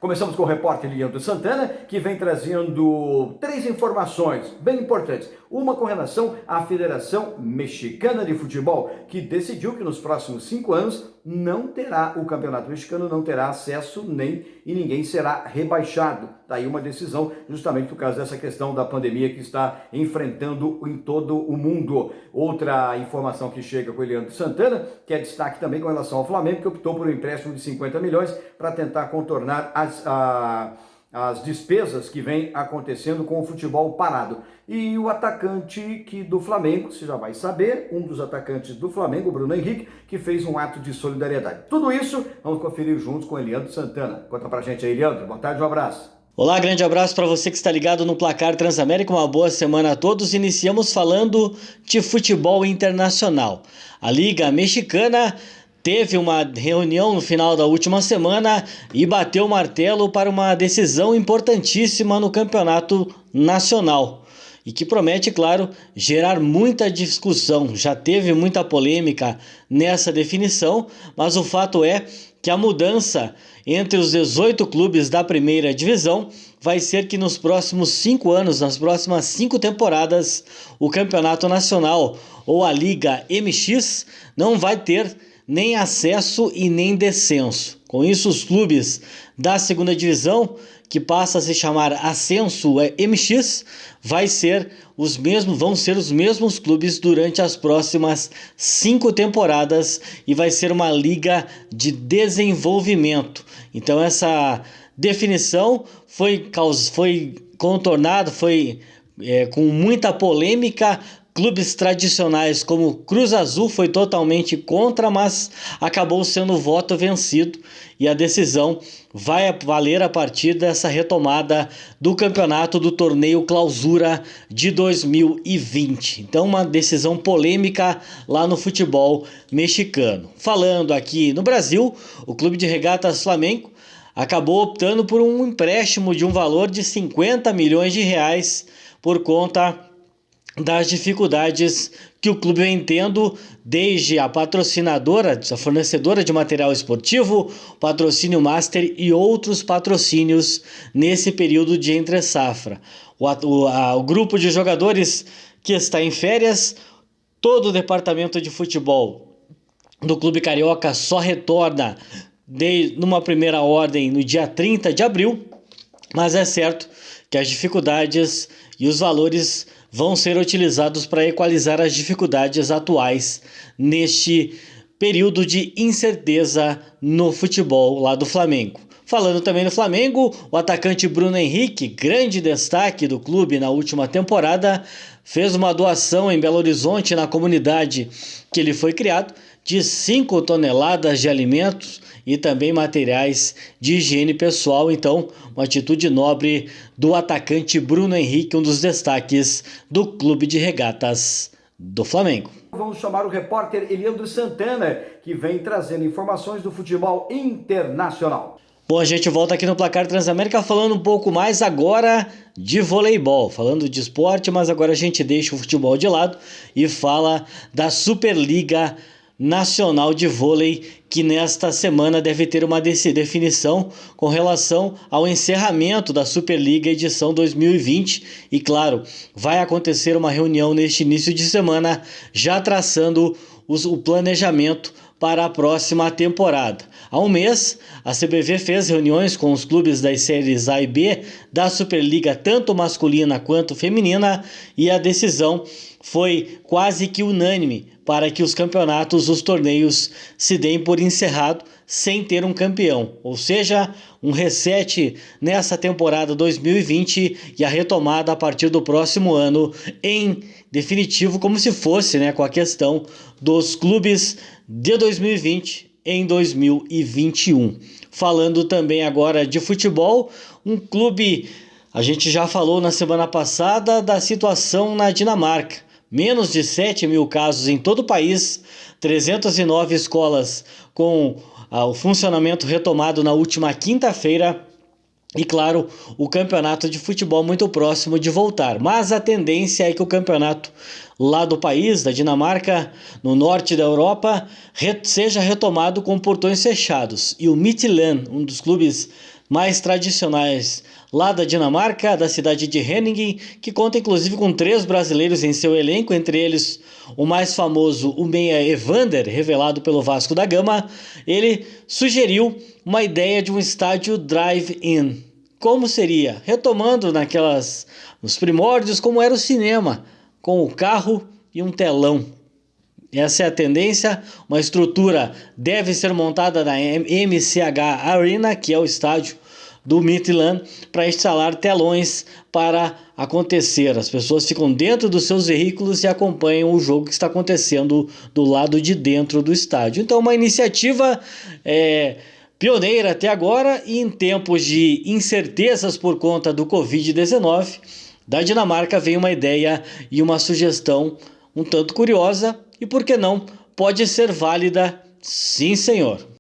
Começamos com o repórter Leandro Santana, que vem trazendo 3 informações bem importantes. Uma com relação à Federação Mexicana de Futebol, que decidiu que nos próximos 5 anos não terá, o Campeonato Mexicano não terá acesso e ninguém será rebaixado. Daí uma decisão justamente por causa dessa questão da pandemia que está enfrentando em todo o mundo. Outra informação que chega com o Leandro Santana, que é destaque também com relação ao Flamengo, que optou por um empréstimo de 50 milhões para tentar contornar as despesas que vem acontecendo com o futebol parado. E o atacante do Flamengo, você já vai saber, um dos atacantes do Flamengo, o Bruno Henrique, que fez um ato de solidariedade. Tudo isso vamos conferir juntos com o Leandro Santana. Conta pra gente aí, Leandro. Boa tarde, um abraço. Olá, grande abraço para você que está ligado no Placar Transamérica, uma boa semana a todos. Iniciamos falando de futebol internacional. A Liga Mexicana teve uma reunião no final da última semana e bateu o martelo para uma decisão importantíssima no campeonato nacional. E que promete, claro, gerar muita discussão. Já teve muita polêmica nessa definição, mas o fato é que a mudança entre os 18 clubes da primeira divisão vai ser que nos próximos 5 anos, nas próximas 5 temporadas, o campeonato nacional ou a Liga MX não vai ter nem acesso e nem descenso. Com isso, os clubes da segunda divisão, que passa a se chamar Ascenso MX, vão ser os mesmos clubes durante as próximas 5 temporadas e vai ser uma liga de desenvolvimento. Então essa definição foi contornada, com muita polêmica. Clubes tradicionais como Cruz Azul foi totalmente contra, mas acabou sendo o voto vencido e a decisão vai valer a partir dessa retomada do campeonato do torneio Clausura de 2020. Então uma decisão polêmica lá no futebol mexicano. Falando aqui no Brasil, o Clube de Regatas Flamengo acabou optando por um empréstimo de um valor de 50 milhões de reais por conta das dificuldades que o clube vem tendo desde a patrocinadora, a fornecedora de material esportivo, patrocínio master e outros patrocínios nesse período de entre-safra. O grupo de jogadores que está em férias, todo o departamento de futebol do Clube Carioca só retorna numa primeira ordem no dia 30 de abril, mas é certo que as dificuldades e os valores vão ser utilizados para equalizar as dificuldades atuais neste período de incerteza no futebol lá do Flamengo. Falando também do Flamengo, o atacante Bruno Henrique, grande destaque do clube na última temporada, fez uma doação em Belo Horizonte, na comunidade que ele foi criado, de 5 toneladas de alimentos e também materiais de higiene pessoal. Então, uma atitude nobre do atacante Bruno Henrique, um dos destaques do Clube de Regatas do Flamengo. Vamos chamar o repórter Leandro Santana, que vem trazendo informações do futebol internacional. Bom, a gente volta aqui no Placar Transamérica falando um pouco mais agora de voleibol, falando de esporte, mas agora a gente deixa o futebol de lado e fala da Superliga Nacional de Vôlei, que nesta semana deve ter uma definição com relação ao encerramento da Superliga edição 2020 e, claro, vai acontecer uma reunião neste início de semana já traçando o planejamento para a próxima temporada. Há um mês, a CBV fez reuniões com os clubes das séries A e B da Superliga, tanto masculina quanto feminina, e a decisão foi quase que unânime para que os campeonatos, os torneios, se deem por encerrado sem ter um campeão. Ou seja, um reset nessa temporada 2020 e a retomada a partir do próximo ano em definitivo, como se fosse, com a questão dos clubes de 2020 em 2021. Falando também agora de futebol, um clube, a gente já falou na semana passada da situação na Dinamarca. Menos de 7 mil casos em todo o país, 309 escolas com o funcionamento retomado na última quinta-feira e, claro, o campeonato de futebol muito próximo de voltar. Mas a tendência é que o campeonato lá do país, da Dinamarca, no norte da Europa, seja retomado com portões fechados. E o Midtjylland, um dos clubes mais tradicionais lá da Dinamarca, da cidade de Herning, que conta inclusive com 3 brasileiros em seu elenco, entre eles o mais famoso, o meia Evander, revelado pelo Vasco da Gama. Ele sugeriu uma ideia de um estádio drive-in. Como seria? Retomando nos primórdios, como era o cinema, com o carro e um telão. Essa é a tendência. Uma estrutura deve ser montada na MCH Arena, que é o estádio do Midtjylland, para instalar telões para acontecer. As pessoas ficam dentro dos seus veículos e acompanham o jogo que está acontecendo do lado de dentro do estádio. Então, uma iniciativa pioneira até agora, e em tempos de incertezas por conta do Covid-19, da Dinamarca vem uma ideia e uma sugestão um tanto curiosa e, por que não, pode ser válida, sim senhor.